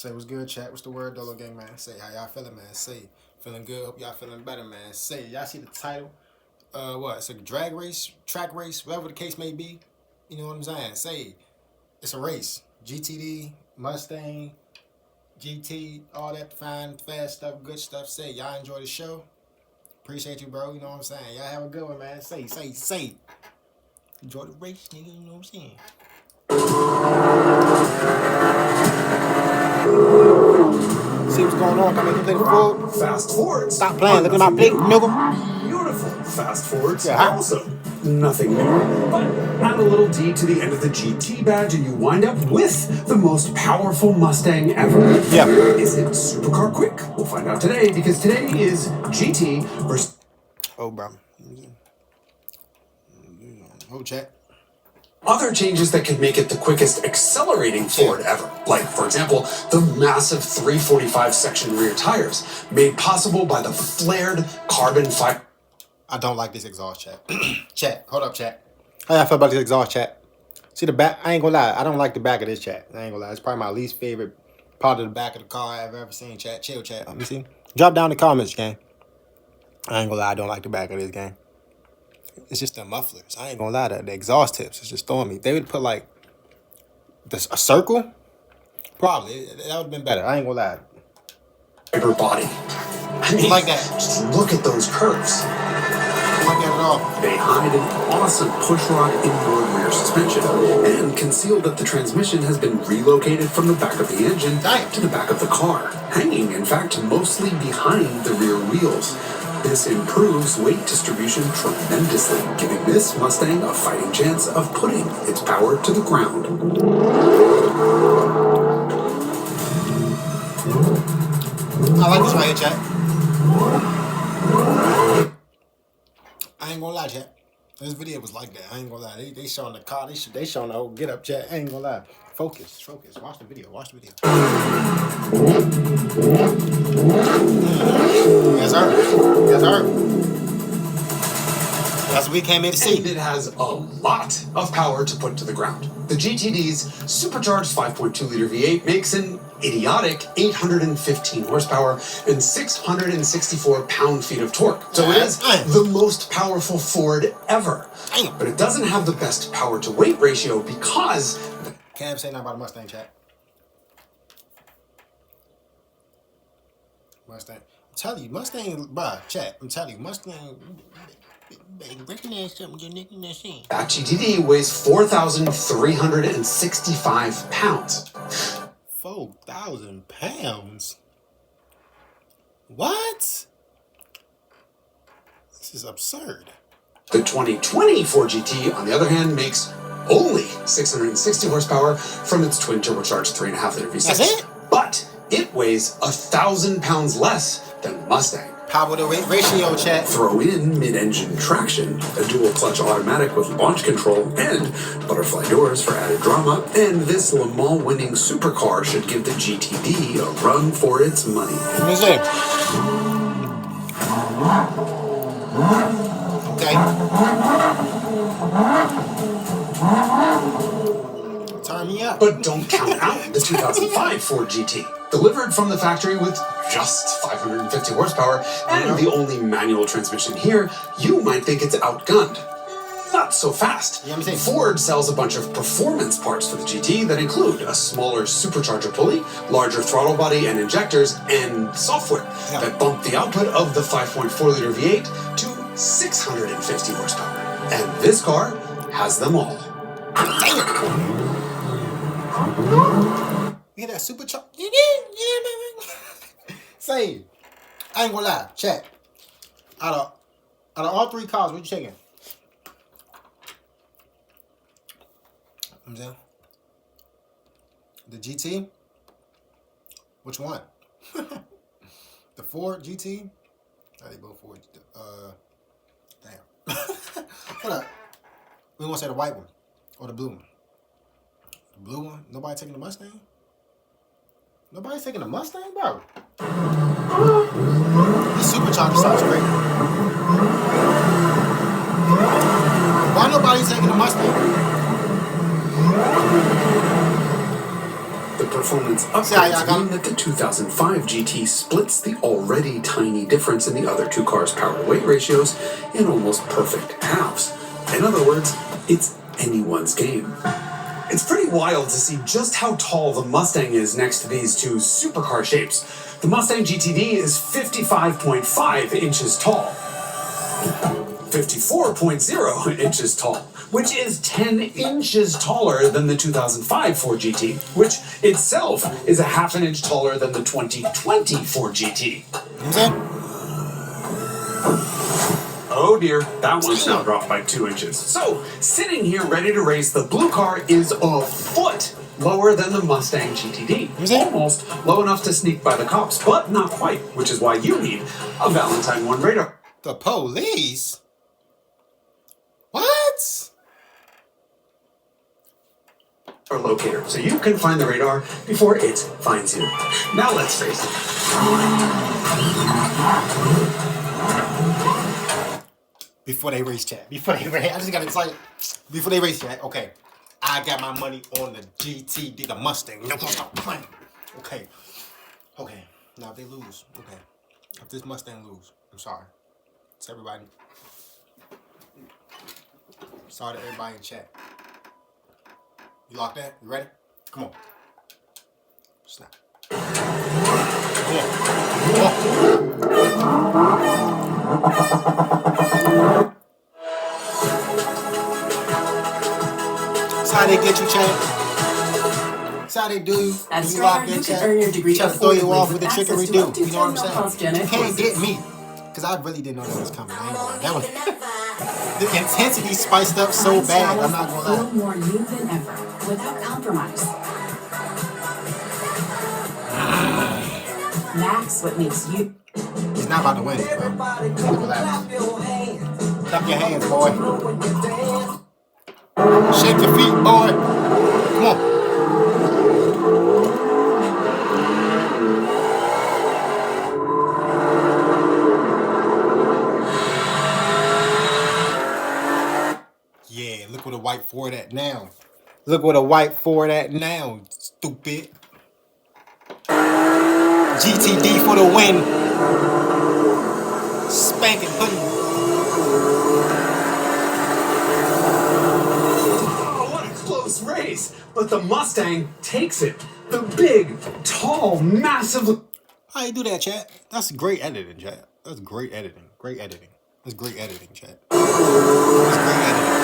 Say what's good, chat. What's the word, Dolo Gang, man? Say how y'all feeling, man. Say feeling good. Hope y'all feeling better, man. Say y'all see the title? What? It's a drag race, track race, whatever the case may be. You know what I'm saying? Say it's a race. GTD, Mustang, GT, all that fine, fast stuff, good stuff. Say y'all enjoy the show. Appreciate you, bro. You know what I'm saying? Y'all have a good one, man. Say. Enjoy the race, nigga. You know what I'm saying? See what's going on? Come in, play the full. Fast forwards. Stop playing. Look at my plate, nigga. Beautiful fast forwards. Yeah, huh? Also, nothing new. But add a little D to the end of the GT badge, and you wind up with the most powerful Mustang ever. Yeah. Is it supercar quick? We'll find out today, because today is GT versus. Oh, bro. Oh, chat. Other changes that could make it the quickest accelerating Ford ever, like, for example, the massive 345 section rear tires, made possible by the flared carbon fiber. I don't like this exhaust, chat. Chat, hold up, chat. How y'all feel about this exhaust, chat? See the back? I ain't gonna lie. I don't like the back of this, chat. I ain't gonna lie. It's probably my least favorite part of the back of the car I've ever seen, chat. Chill, chat. Let me see. Drop down the comments, gang. I ain't gonna lie. I don't like the back of this, gang. It's just the mufflers. I ain't gonna lie. The exhaust tips is just throwing me. They would put like a circle. Probably that would have been better. I ain't gonna lie. Fiber body. I mean, Like that. Just look at those curves. I don't like that at all. They hide an awesome pushrod inboard rear suspension, and conceal that the transmission has been relocated from the back of the engine to the back of the car, hanging, in fact, mostly behind the rear wheels. This improves weight distribution tremendously, giving this Mustang a fighting chance of putting its power to the ground. I like this right here, chat. I ain't gonna lie, chat. This video was like that. I ain't gonna lie. They showing the car. They showing the whole get up, chat. I ain't gonna lie. Focus. Watch the video. Yes, sir. That's what we came here to see. And it has a lot of power to put to the ground. The GTD's supercharged 5.2-liter V8 makes an idiotic 815 horsepower and 664 pound-feet of torque. So it is the most powerful Ford ever. But it doesn't have the best power-to-weight ratio because... Can't say nothing about a Mustang, chat. Mustang. I'm telling you, Mustang, bruh, chat. I'm telling you, Mustang... Recognize something your nigga not saying. That GTD weighs 4,365 pounds. 4,000 pounds? What? This is absurd. The 2020 Ford GT, on the other hand, makes only 660 horsepower from its twin turbocharged 3.5-liter V6. That's it? But it weighs 1,000 pounds less than the Mustang. Power to weight ratio, chat. Throw in mid-engine traction, a dual-clutch automatic with launch control, and butterfly doors for added drama, and this Le Mans winning supercar should give the GTD a run for its money. Let me see. Okay. Turn me up. But don't count out the 2005 Ford GT. Delivered from the factory with just 550 horsepower and the only manual transmission here, you might think it's outgunned. Not so fast. Ford sells a bunch of performance parts for the GT that include a smaller supercharger pulley, larger throttle body and injectors, and software that bump the output of the 5.4-liter V8 to 650 horsepower. And this car has them all. You hear that supercharger? Say, I ain't gonna lie, chat. Out of all three cars, what you taking? I'm saying, the GT. Which one? The Ford GT. Oh, they both Ford. Damn. Hold up. We gonna say the white one or the blue one. The blue one. Nobody taking the Mustang. Nobody's taking a Mustang, bro. The supercharger sounds great. Why nobody's taking a Mustang? The the performance how y'all upgrades got- mean that the 2005 GT splits the already tiny difference in the other two cars' power-weight ratios in almost perfect halves. In other words, it's anyone's game. It's pretty wild to see just how tall the Mustang is next to these two supercar shapes. The Mustang GTD is 55.5 inches tall. 54.0 inches tall, which is 10 inches taller than the 2005 Ford GT, which itself is a half an inch taller than the 2020 Ford GT. Oh dear, that one's now dropped by 2 inches. So, sitting here ready to race, the blue car is a foot lower than the Mustang GTD. Almost low enough to sneak by the cops, but not quite, which is why you need a Valentine 1 radar. The police? What? Or locator, so you can find the radar before it finds you. Now let's race it. Before they race, chat. Before they race, I just got excited. Before they race, chat. Okay, I got my money on the GTD, the Mustang. No, stop playing. Okay. Now if they lose, okay. If this Mustang lose, I'm sorry. It's everybody. Sorry to everybody in chat. You locked in? You ready? Come on. Snap. Come on. That's how they get you, chat. That's how they do you. At You Striker, lock in, you can chat. earn your degree Try to throw you affordably off with with the access trickery to do. up to You know what I'm 10 saying? no-cost gen You ed can't get courses. me. Because I really didn't know that was coming. I ain't gonna lie. That was, the intensity spiced up so bad. I'm not gonna lie. Feel more you than ever, without compromise. Max what makes you. He's not about to win, bro. Relax. Clap your hands, boy. Shake your feet, boy. Come on. Yeah, look where the white Ford at now. Look where the white Ford at now, stupid. GTD for the win. Spanking pudding. Oh, what a close race! But the Mustang takes it. The big, tall, massive... How you do that, chat? That's great editing, chat. That's great editing. Great editing. That's great editing, chat. That's great editing.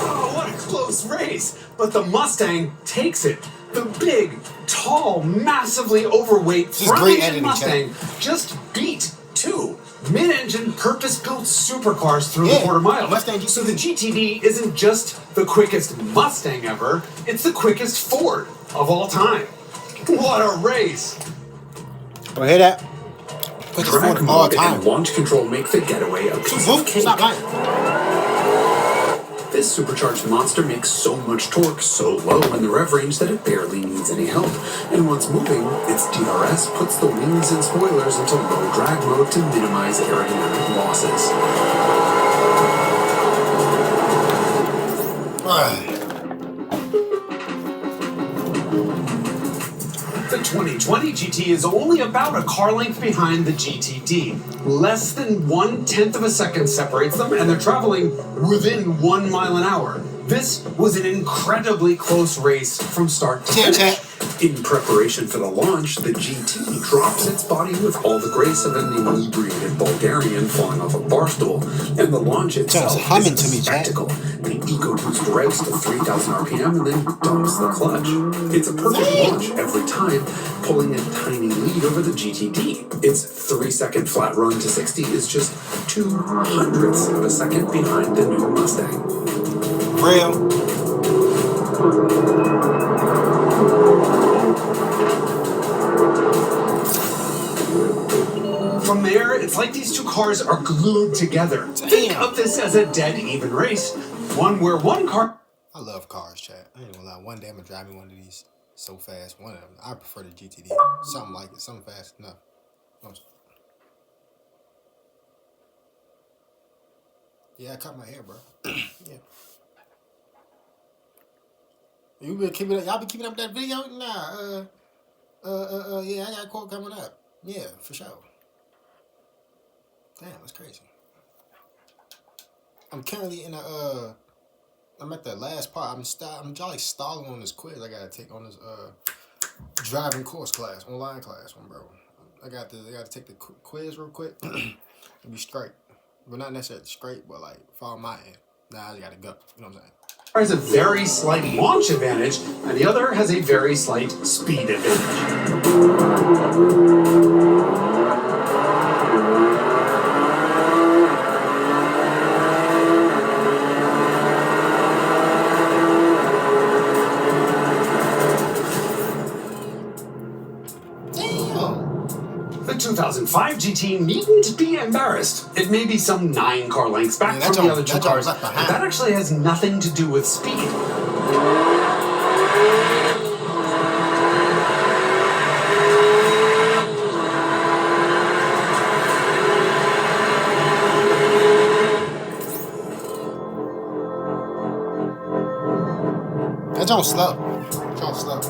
Oh, what a close race! But the Mustang takes it. The big, tall, massively overweight This is great front-engine editing, Mustang just beat two mid-engine purpose-built supercars through the quarter mile. Mustang So the GTD isn't just the quickest Mustang ever, it's the quickest Ford of all time. What a race! Oh, hear that? Quickest Ford Track of all mode time. and launch control make the getaway a piece of cake. Stop lying. This supercharged monster makes so much torque so low in the rev range that it barely needs any help. And once moving, its DRS puts the wings and spoilers into low drag mode to minimize aerodynamic losses. The 2020 GT is only about a car length behind the GTD. Less than 1/10 of a second separates them, and they're traveling within 1 mile an hour. This was an incredibly close race from start to finish. In preparation for the launch, the GT drops its body with all the grace of an inebriated Bulgarian falling off a bar stool, and the launch itself is a spectacle. The EcoBoost revs to 3,000 RPM and then dumps the clutch. It's a perfect launch every time, pulling a tiny lead over the GTD. Its 3-second flat run to 60 is just 0.02 of a second behind the new Mustang. Real. From there, it's like these two cars are glued together. Think of this as a dead even race. One where one car... I love cars, chat. I ain't gonna lie. One day I'm gonna drive me one of these so fast. One of them. I prefer the GTD. Something like it. Something fast enough. Yeah, I cut my hair, bro. Yeah. You been keeping up? Y'all been keeping up that video? Nah. Yeah, I got a quote coming up. Yeah, for sure. Damn, that's crazy. I'm currently in I'm at the last part. I'm jolly stalling on this quiz I gotta take on this driving course class, online class, bro. I got to take the quiz real quick and be straight. But not necessarily straight, but like follow my end. Nah, I just gotta go. You know what I'm saying? Has a very slight launch advantage, and the other has a very slight speed advantage. The 2005 GT needn't be embarrassed. It may be some 9 car lengths back from the other 2 cars, but that actually has nothing to do with speed. That don't slow. Don't slow.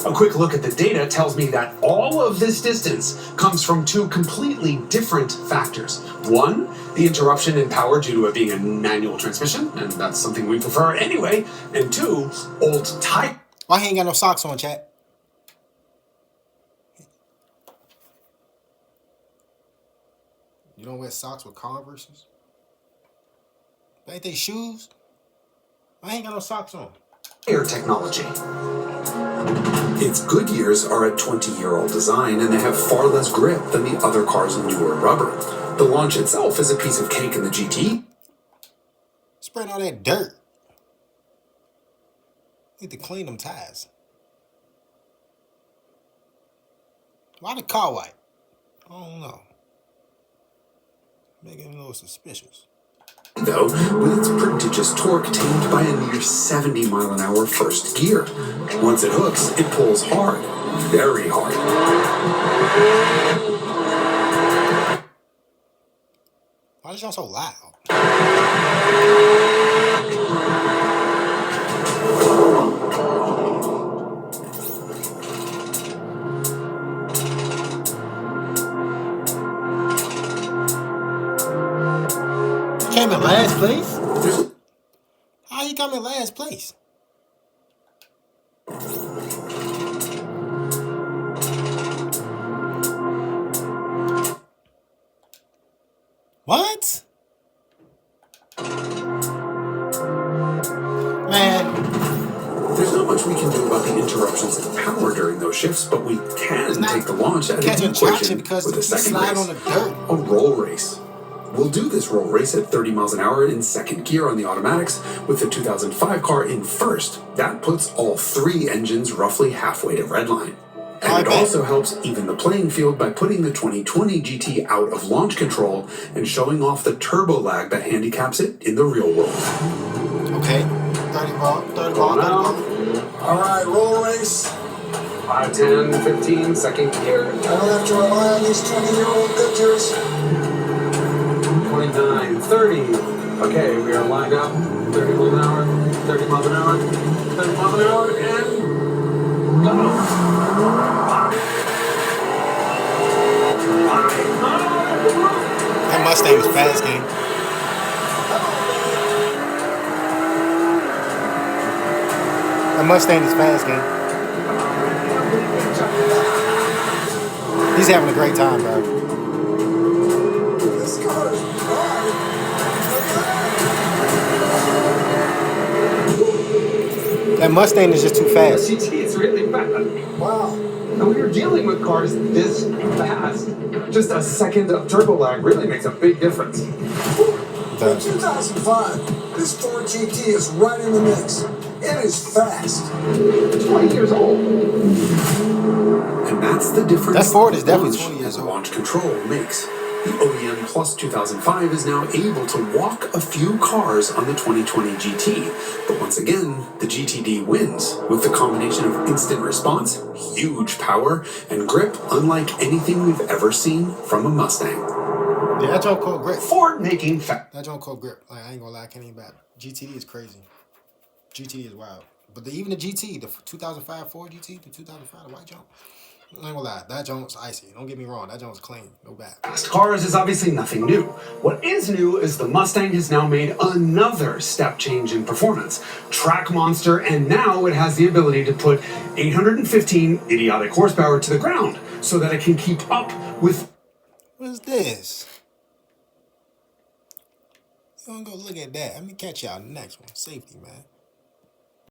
A quick look at the data tells me that all of this distance comes from 2 completely different factors. One, the interruption in power due to it being a manual transmission, and that's something we prefer anyway. And 2, old tire. Why he ain't got no socks on, chat? You don't wear socks with Converses? Ain't they shoes? Why ain't got no socks on? Tire technology. Its good years are a 20-year-old design, and they have far less grip than the other cars' newer rubber. The launch itself is a piece of cake in the GT. Spraying all that dirt. Need to clean them tires. Why the car white? I don't know. Making it a little suspicious. Though, with its prodigious torque tamed by a near 70-mile-an-hour first gear. Once it hooks, it pulls hard. Very hard. Why is y'all so loud? Came in last place? How he come in last place? What? Man. There's not much we can do about the interruptions to power during those shifts, but we can take the launch out of the equation with a second race, on the dirt. A roll race. We'll do this roll race at 30 miles an hour in second gear on the automatics with the 2005 car in first. That puts all 3 engines roughly halfway to redline. And it also helps even the playing field by putting the 2020 GT out of launch control and showing off the turbo lag that handicaps it in the real world. Okay, 30 ball. All right, roll race. 5, 10, 15, second gear. I don't have to rely on these 20-year-old pictures. 29, 30. Okay, we are lined up. 30 miles an hour, 30 miles an hour, 30 miles an hour, and go. That Mustang was fast, gang. That Mustang is fast, gang. He's having a great time, bro. This car is hard. That Mustang is just too fast. GT is really fast. Wow. And when you're dealing with cars this fast, just a second of turbo lag really makes a big difference. For 2005, this Ford GT is right in the mix. It is fast. 20 years old. And that's the difference That Ford is definitely launch 20 years and old. launch control makes. The OEM Plus 2005 is now able to walk a few cars on the 2020 GT. But once again, the GTD wins with the combination of instant response, huge power, and grip unlike anything we've ever seen from a Mustang. Yeah, that joint called grip. Ford making That joint called grip. Like, I ain't gonna lie, I can't even bat. GTD is crazy. GTD is wild. But even the GT, the 2005 Ford GT, the 2005, the white jump, I ain't gonna lie, that joint's icy. Don't get me wrong, that joint's clean, no bad. Fast cars is obviously nothing new. What is new is the Mustang has now made another step change in performance. Track monster, and now it has the ability to put 815 idiotic horsepower to the ground so that it can keep up with... What's this? You don't go look at that. Let me catch y'all in the next one. Safety, man.